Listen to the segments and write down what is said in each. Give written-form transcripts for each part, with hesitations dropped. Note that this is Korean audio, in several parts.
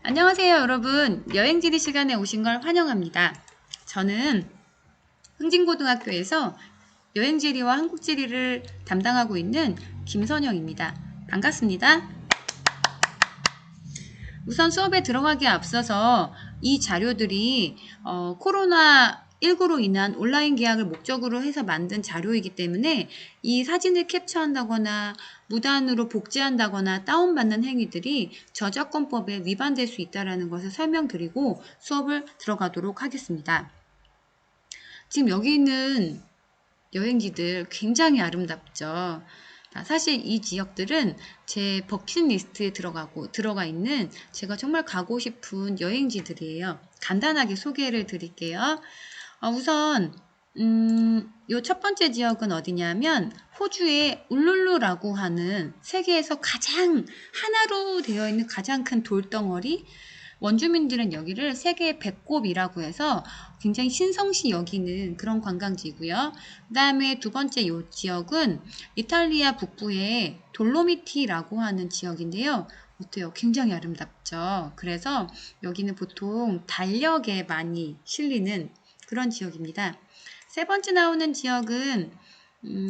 안녕하세요, 여러분. 여행지리 시간에 오신 걸 환영합니다. 저는 흥진고등학교에서 여행지리와 한국지리를 담당하고 있는 김선영입니다. 반갑습니다. 우선 수업에 들어가기에 앞서서 이 자료들이 코로나19로 인한 온라인 계약을 목적으로 해서 만든 자료이기 때문에 이 사진을 캡처한다거나 무단으로 복제한다거나 다운받는 행위들이 저작권법에 위반될 수 있다는 것을 설명드리고 수업을 들어가도록 하겠습니다. 지금 여기 있는 여행지들 굉장히 아름답죠. 사실 이 지역들은 제 버킷리스트에 들어가 있는 제가 정말 가고 싶은 여행지들이에요. 간단하게 소개를 드릴게요. 우선 요 첫 번째 지역은 어디냐면 호주의 울룰루라고 하는 세계에서 가장 하나로 되어 있는 가장 큰 돌덩어리, 원주민들은 여기를 세계의 배꼽이라고 해서 굉장히 신성시 여기는 그런 관광지고요. 그 다음에 두 번째 이 지역은 이탈리아 북부의 돌로미티라고 하는 지역인데요. 어때요? 굉장히 아름답죠. 그래서 여기는 보통 달력에 많이 실리는 그런 지역입니다. 세 번째 나오는 지역은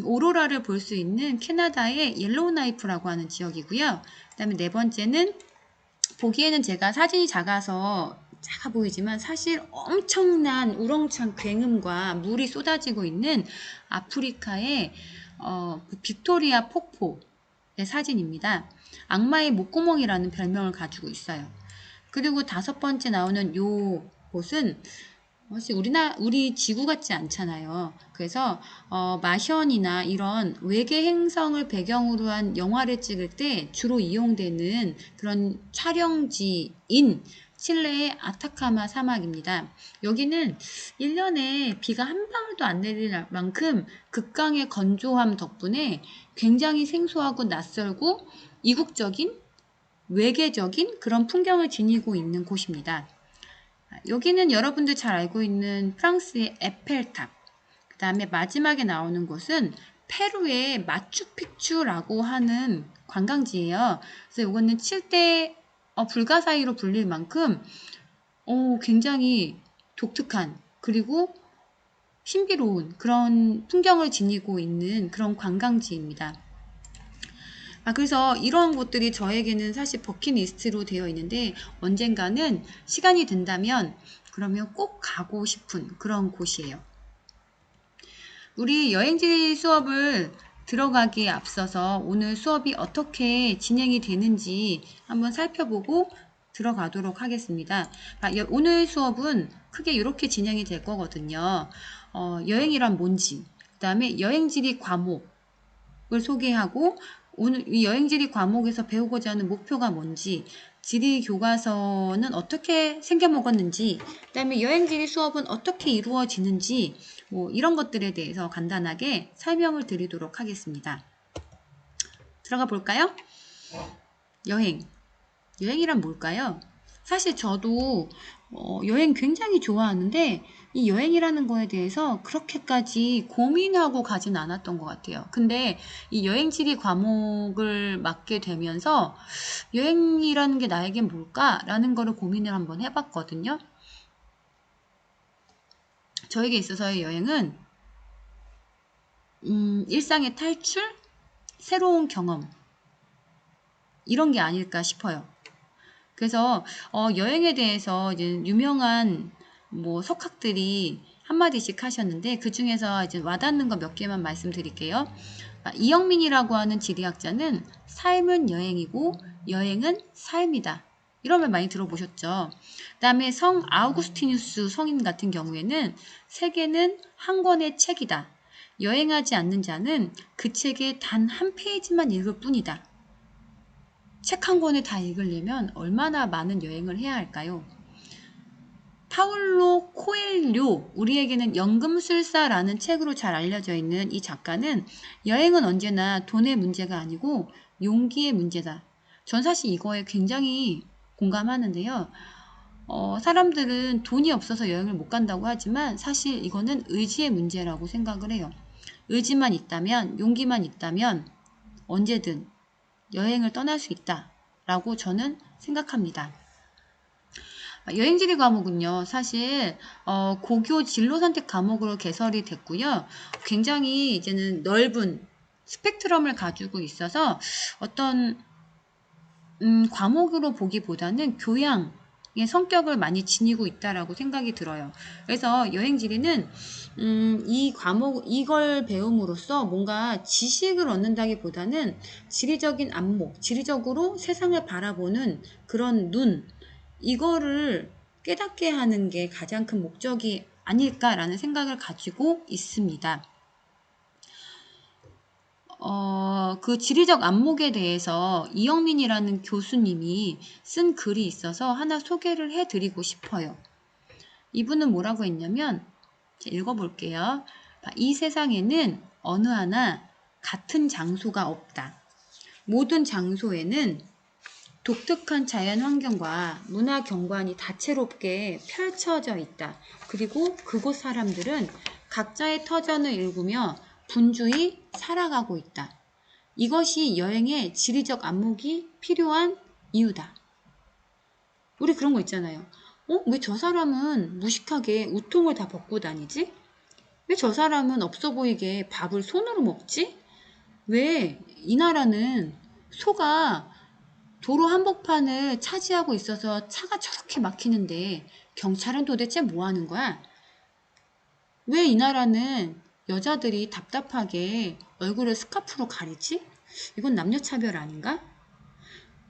오로라를 볼 수 있는 캐나다의 옐로우나이프라고 하는 지역이고요. 그 다음에 네 번째는 보기에는 제가 사진이 작아 보이지만 사실 엄청난 우렁찬 굉음과 물이 쏟아지고 있는 아프리카의 빅토리아 폭포의 사진입니다. 악마의 목구멍이라는 별명을 가지고 있어요. 그리고 다섯 번째 나오는 요 곳은 사실 우리 지구 같지 않잖아요. 그래서 마션이나 이런 외계 행성을 배경으로 한 영화를 찍을 때 주로 이용되는 그런 촬영지인 칠레의 아타카마 사막입니다. 여기는 1년에 비가 한 방울도 안 내릴 만큼 극강의 건조함 덕분에 굉장히 생소하고 낯설고 이국적인 외계적인 그런 풍경을 지니고 있는 곳입니다. 여기는 여러분들 잘 알고 있는 프랑스의 에펠탑, 그 다음에 마지막에 나오는 곳은 페루의 마추픽추라고 하는 관광지예요. 그래서 이거는 7대 불가사의로 불릴 만큼 굉장히 독특한 그리고 신비로운 그런 풍경을 지니고 있는 그런 관광지입니다. 그래서 이런 곳들이 저에게는 사실 버킷리스트로 되어 있는데 언젠가는 시간이 된다면 그러면 꼭 가고 싶은 그런 곳이에요. 우리 여행지 수업을 들어가기에 앞서서 오늘 수업이 어떻게 진행이 되는지 한번 살펴보고 들어가도록 하겠습니다. 오늘 수업은 크게 이렇게 진행이 될 거거든요. 여행이란 뭔지, 그 다음에 여행지리 과목을 소개하고 오늘 이 여행지리 과목에서 배우고자 하는 목표가 뭔지, 지리 교과서는 어떻게 생겨먹었는지, 그 다음에 여행지리 수업은 어떻게 이루어지는지, 이런 것들에 대해서 간단하게 설명을 드리도록 하겠습니다. 들어가 볼까요? 여행이란 뭘까요? 사실 저도 여행 굉장히 좋아하는데 이 여행이라는 거에 대해서 그렇게까지 고민하고 가진 않았던 것 같아요. 근데 이 여행지리 과목을 맡게 되면서 여행이라는 게 나에게 뭘까라는 거를 고민을 한번 해봤거든요. 저에게 있어서의 여행은 일상의 탈출, 새로운 경험 이런 게 아닐까 싶어요. 그래서 여행에 대해서 이제 유명한 석학들이 한마디씩 하셨는데 그 중에서 이제 와닿는 거 몇 개만 말씀드릴게요. 이영민이라고 하는 지리학자는 삶은 여행이고 여행은 삶이다. 이런 말 많이 들어보셨죠? 그 다음에 성 아우구스티누스 성인 같은 경우에는 세계는 한 권의 책이다. 여행하지 않는 자는 그 책의 단 한 페이지만 읽을 뿐이다. 책 한 권을 다 읽으려면 얼마나 많은 여행을 해야 할까요? 파울로 코엘료, 우리에게는 연금술사라는 책으로 잘 알려져 있는 이 작가는 여행은 언제나 돈의 문제가 아니고 용기의 문제다. 전 사실 이거에 굉장히 공감하는데요. 사람들은 돈이 없어서 여행을 못 간다고 하지만 사실 이거는 의지의 문제라고 생각을 해요. 의지만 있다면, 용기만 있다면 언제든 여행을 떠날 수 있다라고 저는 생각합니다. 여행지리 과목은요, 사실 고교 진로 선택 과목으로 개설이 됐고요. 굉장히 이제는 넓은 스펙트럼을 가지고 있어서 어떤 과목으로 보기보다는 교양의 성격을 많이 지니고 있다라고 생각이 들어요. 그래서 여행지리는 이 과목 이걸 배움으로써 뭔가 지식을 얻는다기보다는 지리적인 안목, 지리적으로 세상을 바라보는 그런 눈, 이거를 깨닫게 하는 게 가장 큰 목적이 아닐까라는 생각을 가지고 있습니다. 그 지리적 안목에 대해서 이영민이라는 교수님이 쓴 글이 있어서 하나 소개를 해드리고 싶어요. 이분은 뭐라고 했냐면, 읽어볼게요. 이 세상에는 어느 하나 같은 장소가 없다. 모든 장소에는 독특한 자연 환경과 문화 경관이 다채롭게 펼쳐져 있다. 그리고 그곳 사람들은 각자의 터전을 일구며 분주히 살아가고 있다. 이것이 여행의 지리적 안목이 필요한 이유다. 우리 그런 거 있잖아요. 왜 저 사람은 무식하게 우통을 다 벗고 다니지? 왜 저 사람은 없어 보이게 밥을 손으로 먹지? 왜 이 나라는 소가 도로 한복판을 차지하고 있어서 차가 저렇게 막히는데 경찰은 도대체 뭐 하는 거야? 왜 이 나라는 여자들이 답답하게 얼굴을 스카프로 가리지? 이건 남녀차별 아닌가?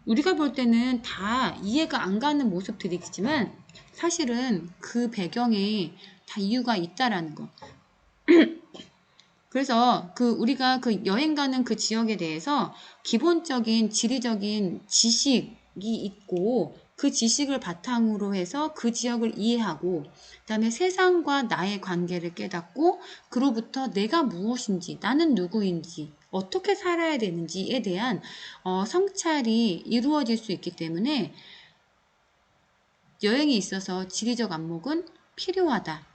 우리가 볼 때는 다 이해가 안 가는 모습들이지만 사실은 그 배경에 다 이유가 있다라는 거. 그래서 우리가 여행 가는 그 지역에 대해서 기본적인 지리적인 지식이 있고 그 지식을 바탕으로 해서 그 지역을 이해하고 그다음에 세상과 나의 관계를 깨닫고 그로부터 내가 무엇인지 나는 누구인지 어떻게 살아야 되는지에 대한 성찰이 이루어질 수 있기 때문에 여행에 있어서 지리적 안목은 필요하다.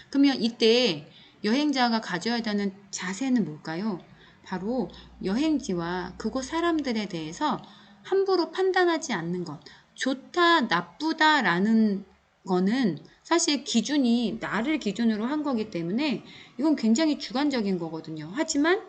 그러면 이때 여행자가 가져야 되는 자세는 뭘까요? 바로 여행지와 그곳 사람들에 대해서 함부로 판단하지 않는 것. 좋다, 나쁘다라는 거는 사실 기준이 나를 기준으로 한 거기 때문에 이건 굉장히 주관적인 거거든요. 하지만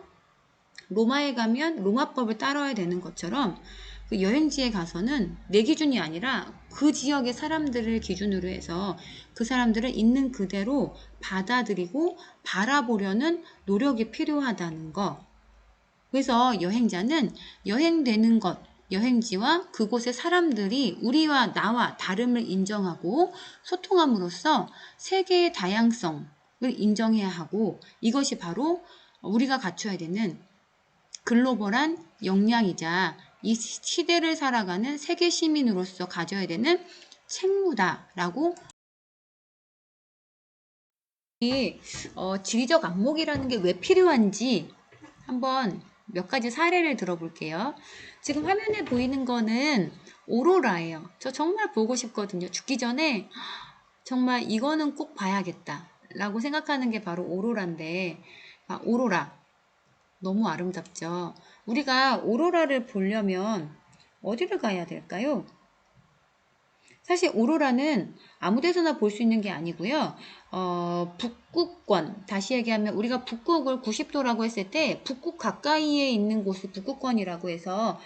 로마에 가면 로마법을 따라야 되는 것처럼 그 여행지에 가서는 내 기준이 아니라 그 지역의 사람들을 기준으로 해서 그 사람들을 있는 그대로 받아들이고 바라보려는 노력이 필요하다는 거. 그래서 여행자는 여행되는 것, 여행지와 그곳의 사람들이 우리와 나와 다름을 인정하고 소통함으로써 세계의 다양성을 인정해야 하고 이것이 바로 우리가 갖춰야 되는 글로벌한 역량이자 이 시대를 살아가는 세계 시민으로서 가져야 되는 책무다라고 지리적 안목이라는 게 왜 필요한지 한번 몇 가지 사례를 들어볼게요. 지금 화면에 보이는 거는 오로라예요. 저 정말 보고 싶거든요. 죽기 전에 정말 이거는 꼭 봐야겠다 라고 생각하는 게 바로 오로라인데 오로라 너무 아름답죠. 우리가 오로라를 보려면 어디를 가야 될까요? 사실 오로라는 아무 데서나 볼 수 있는 게 아니고요. 북극권, 다시 얘기하면 우리가 북극을 90도라고 했을 때 북극 가까이에 있는 곳을 북극권이라고 해서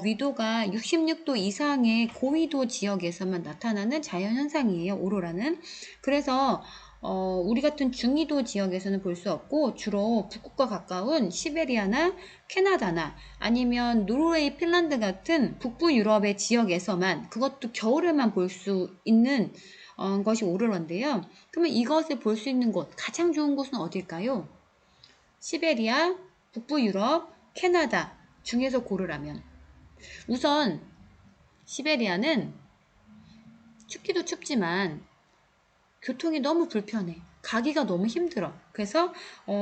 위도가 66도 이상의 고위도 지역에서만 나타나는 자연현상이에요. 오로라는. 그래서 우리 같은 중위도 지역에서는 볼 수 없고 주로 북극과 가까운 시베리아나 캐나다나 아니면 노르웨이, 핀란드 같은 북부 유럽의 지역에서만 그것도 겨울에만 볼 수 있는 것이 오로라인데요. 그러면 이것을 볼 수 있는 곳, 가장 좋은 곳은 어딜까요? 시베리아, 북부 유럽, 캐나다 중에서 고르라면 우선 시베리아는 춥기도 춥지만 교통이 너무 불편해. 가기가 너무 힘들어. 그래서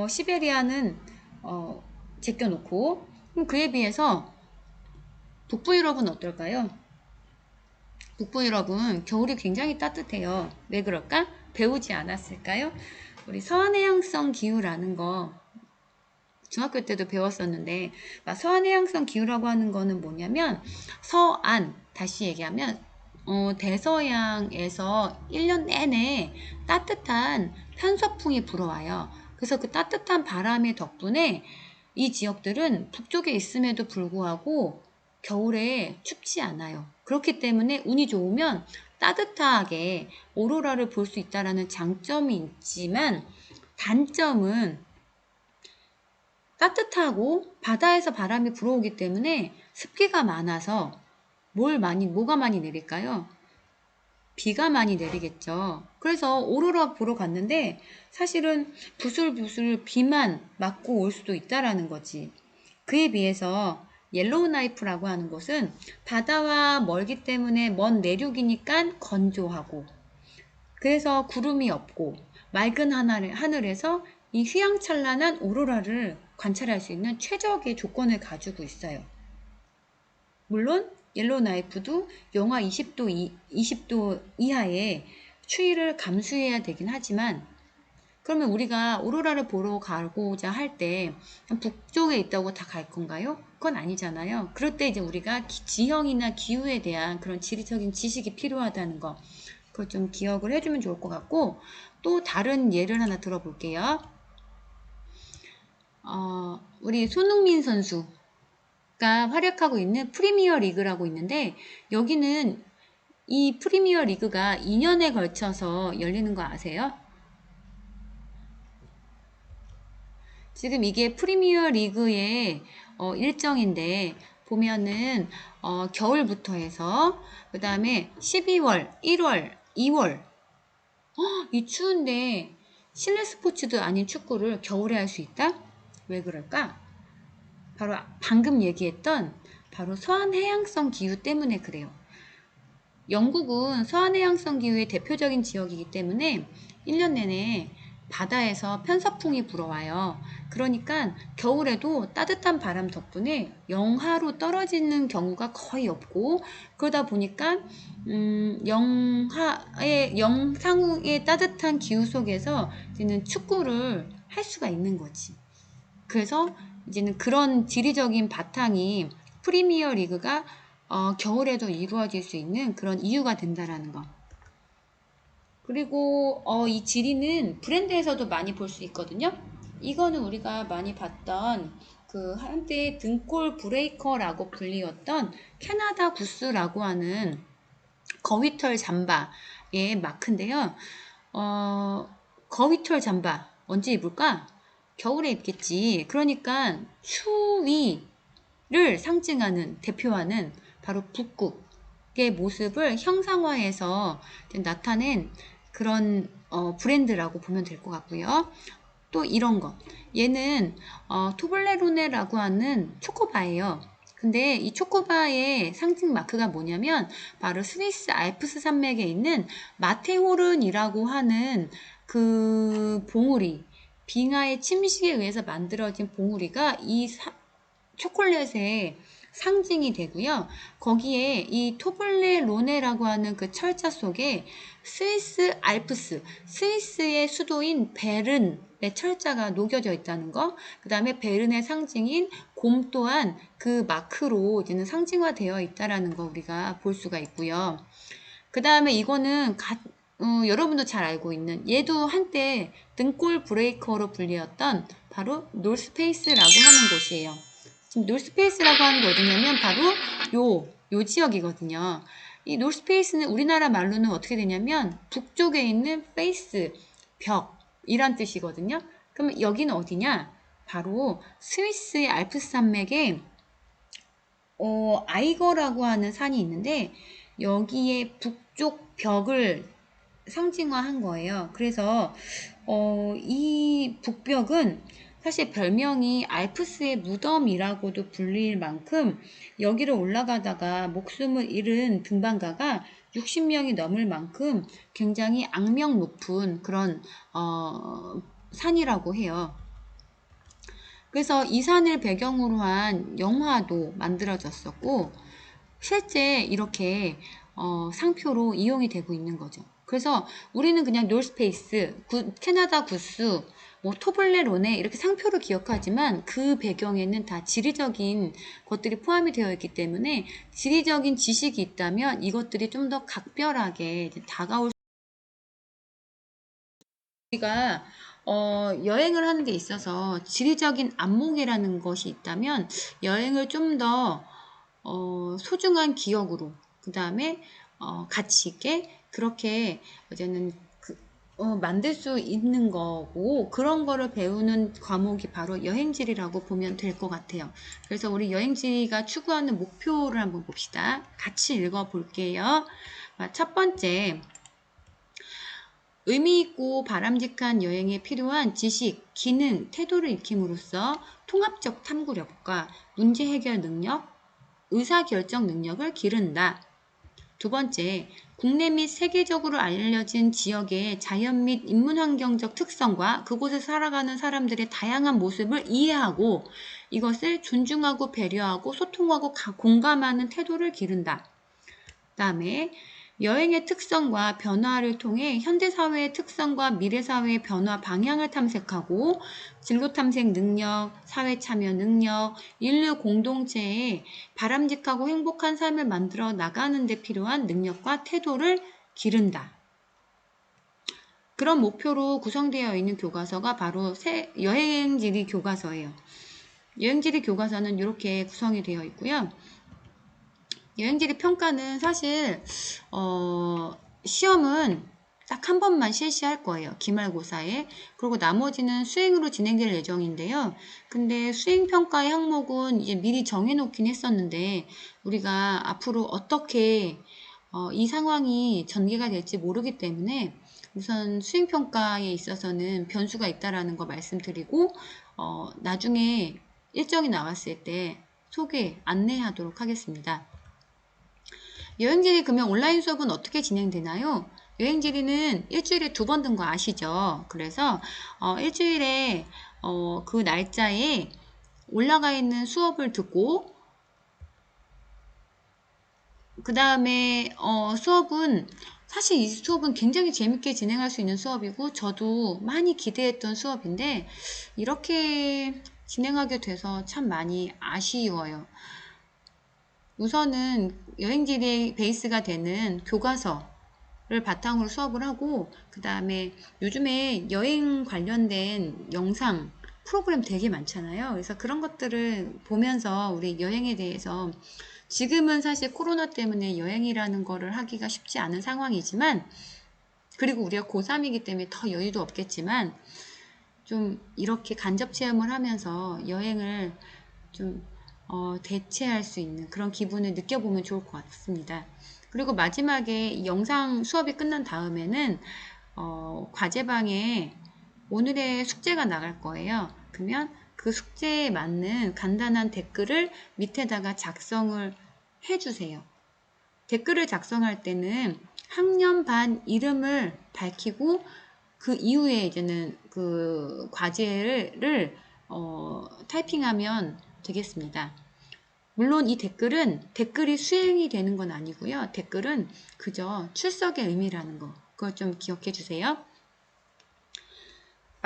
시베리아는 제껴놓고 그럼 그에 비해서 북부 유럽은 어떨까요? 북부 유럽은 겨울이 굉장히 따뜻해요. 왜 그럴까? 배우지 않았을까요? 우리 서안해양성 기후라는 거 중학교 때도 배웠었는데 서안해양성 기후라고 하는 거는 뭐냐면 서안 다시 얘기하면 대서양에서 1년 내내 따뜻한 편서풍이 불어와요. 그래서 그 따뜻한 바람의 덕분에 이 지역들은 북쪽에 있음에도 불구하고 겨울에 춥지 않아요. 그렇기 때문에 운이 좋으면 따뜻하게 오로라를 볼 수 있다는 장점이 있지만, 단점은 따뜻하고 바다에서 바람이 불어오기 때문에 습기가 많아서 뭐가 많이 내릴까요? 비가 많이 내리겠죠. 그래서 오로라 보러 갔는데 사실은 부슬부슬 비만 맞고 올 수도 있다라는 거지. 그에 비해서 옐로우 나이프라고 하는 곳은 바다와 멀기 때문에 먼 내륙이니까 건조하고, 그래서 구름이 없고 맑은 하늘에서 이 휘황찬란한 오로라를 관찰할 수 있는 최적의 조건을 가지고 있어요. 물론 옐로우 나이프도 영하 20도 이하의 추위를 감수해야 되긴 하지만, 그러면 우리가 오로라를 보러 가고자 할 때 북쪽에 있다고 다 갈 건가요? 그건 아니잖아요. 그럴 때 이제 우리가 지형이나 기후에 대한 그런 지리적인 지식이 필요하다는 거, 그걸 좀 기억을 해주면 좋을 것 같고, 또 다른 예를 하나 들어볼게요. 우리 손흥민 선수가 활약하고 있는 프리미어 리그라고 있는데, 여기는 이 프리미어 리그가 2년에 걸쳐서 열리는 거 아세요? 지금 이게 프리미어 리그의 일정인데, 보면은 겨울부터 해서 그 다음에 12월, 1월, 2월, 이 추운데 실내 스포츠도 아닌 축구를 겨울에 할 수 있다? 왜 그럴까? 바로 방금 얘기했던 바로 서한해양성 기후 때문에 그래요. 영국은 서한해양성 기후의 대표적인 지역이기 때문에 1년 내내 바다에서 편서풍이 불어와요. 그러니까 겨울에도 따뜻한 바람 덕분에 영하로 떨어지는 경우가 거의 없고, 그러다 보니까 영상의 따뜻한 기후 속에서 이제는 축구를 할 수가 있는 거지. 그래서 이제는 그런 지리적인 바탕이 프리미어 리그가 겨울에도 이루어질 수 있는 그런 이유가 된다라는 거. 그리고 이 지리는 브랜드에서도 많이 볼 수 있거든요. 이거는 우리가 많이 봤던 그 한때 등골 브레이커라고 불리웠던 캐나다 구스라고 하는 거위털 잠바의 마크인데요. 거위털 잠바 언제 입을까? 겨울에 입겠지. 그러니까 추위를 상징하는, 대표하는 바로 북극의 모습을 형상화해서 나타낸 그런 브랜드라고 보면 될 것 같고요. 또 이런 거, 얘는 토블레로네라고 하는 초코바예요. 근데 이 초코바의 상징 마크가 뭐냐면 바로 스위스 알프스 산맥에 있는 마테호른이라고 하는 그 봉우리, 빙하의 침식에 의해서 만들어진 봉우리가 이 초콜릿의 상징이 되고요. 거기에 이 토블레로네라고 하는 그 철자 속에 스위스 알프스, 스위스의 수도인 베른의 철자가 녹여져 있다는 거, 그 다음에 베른의 상징인 곰 또한 그 마크로 이제는 상징화되어 있다라는 거 우리가 볼 수가 있고요. 그 다음에 이거는 여러분도 잘 알고 있는, 얘도 한때 등골 브레이커로 불리었던 바로 노스페이스라고 하는 곳이에요. 지금 노스페이스라고 하는 게 어디냐면 바로 요 지역이거든요. 이 노스페이스는 우리나라 말로는 어떻게 되냐면 북쪽에 있는 페이스, 벽이란 뜻이거든요. 그럼 여기는 어디냐? 바로 스위스의 알프스 산맥에 아이거라고 하는 산이 있는데, 여기에 북쪽 벽을 상징화한 거예요. 그래서 이 북벽은 사실 별명이 알프스의 무덤이라고도 불릴 만큼, 여기를 올라가다가 목숨을 잃은 등반가가 60명이 넘을 만큼 굉장히 악명 높은 그런 산이라고 해요. 그래서 이 산을 배경으로 한 영화도 만들어졌었고, 실제 이렇게 상표로 이용이 되고 있는 거죠. 그래서 우리는 그냥 노스페이스, 캐나다 구스, 뭐 토블레로네 이렇게 상표로 기억하지만 그 배경에는 다 지리적인 것들이 포함이 되어 있기 때문에 지리적인 지식이 있다면 이것들이 좀 더 각별하게 다가올 우리가 여행을 하는 데 있어서 지리적인 안목이라는 것이 있다면 여행을 좀 더 소중한 기억으로 그 다음에 가치 있게 그렇게 이제는 만들 수 있는 거고 그런 거를 배우는 과목이 바로 여행지리라고 보면 될 것 같아요. 그래서 우리 여행지가 추구하는 목표를 한번 봅시다. 같이 읽어 볼게요. 첫 번째, 의미있고 바람직한 여행에 필요한 지식, 기능, 태도를 익힘으로써 통합적 탐구력과 문제 해결 능력, 의사결정 능력을 기른다. 두 번째, 국내 및 세계적으로 알려진 지역의 자연 및 인문환경적 특성과 그곳에 살아가는 사람들의 다양한 모습을 이해하고 이것을 존중하고 배려하고 소통하고 공감하는 태도를 기른다. 그 다음에 여행의 특성과 변화를 통해 현대사회의 특성과 미래사회의 변화 방향을 탐색하고 진로탐색 능력, 사회참여 능력, 인류 공동체의 바람직하고 행복한 삶을 만들어 나가는 데 필요한 능력과 태도를 기른다. 그런 목표로 구성되어 있는 교과서가 바로 여행지리 교과서예요. 여행지리 교과서는 이렇게 구성이 되어 있고요. 여행지리 평가는 사실 시험은 딱 한 번만 실시할 거예요. 기말고사에. 그리고 나머지는 수행으로 진행될 예정인데요. 근데 수행평가의 항목은 이제 미리 정해놓긴 했었는데 우리가 앞으로 어떻게 이 상황이 전개가 될지 모르기 때문에 우선 수행평가에 있어서는 변수가 있다라는 거 말씀드리고 나중에 일정이 나왔을 때 소개 안내하도록 하겠습니다. 여행지리 그러면 온라인 수업은 어떻게 진행되나요? 여행지리는 일주일에 2번 든 거 아시죠? 그래서 일주일에 그 날짜에 올라가 있는 수업을 듣고 그 다음에 수업은 사실 이 수업은 굉장히 재밌게 진행할 수 있는 수업이고 저도 많이 기대했던 수업인데 이렇게 진행하게 돼서 참 많이 아쉬워요. 우선은 여행지리의 베이스가 되는 교과서를 바탕으로 수업을 하고 그 다음에 요즘에 여행 관련된 영상 프로그램 되게 많잖아요. 그래서 그런 것들을 보면서 우리 여행에 대해서 지금은 사실 코로나 때문에 여행이라는 거를 하기가 쉽지 않은 상황이지만 그리고 우리가 고3이기 때문에 더 여유도 없겠지만 좀 이렇게 간접 체험을 하면서 여행을 좀 대체할 수 있는 그런 기분을 느껴보면 좋을 것 같습니다. 그리고 마지막에 영상 수업이 끝난 다음에는 과제방에 오늘의 숙제가 나갈 거예요. 그러면 그 숙제에 맞는 간단한 댓글을 밑에다가 작성을 해주세요. 댓글을 작성할 때는 학년 반 이름을 밝히고 그 이후에 이제는 그 과제를 타이핑하면 되겠습니다. 물론 이 댓글이 수행이 되는 건 아니고요. 댓글은 그저 출석의 의미라는 거. 그걸 좀 기억해 주세요.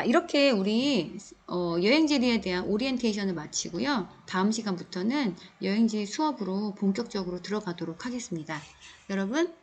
이렇게 우리 여행지리에 대한 오리엔테이션을 마치고요. 다음 시간부터는 여행지 수업으로 본격적으로 들어가도록 하겠습니다. 여러분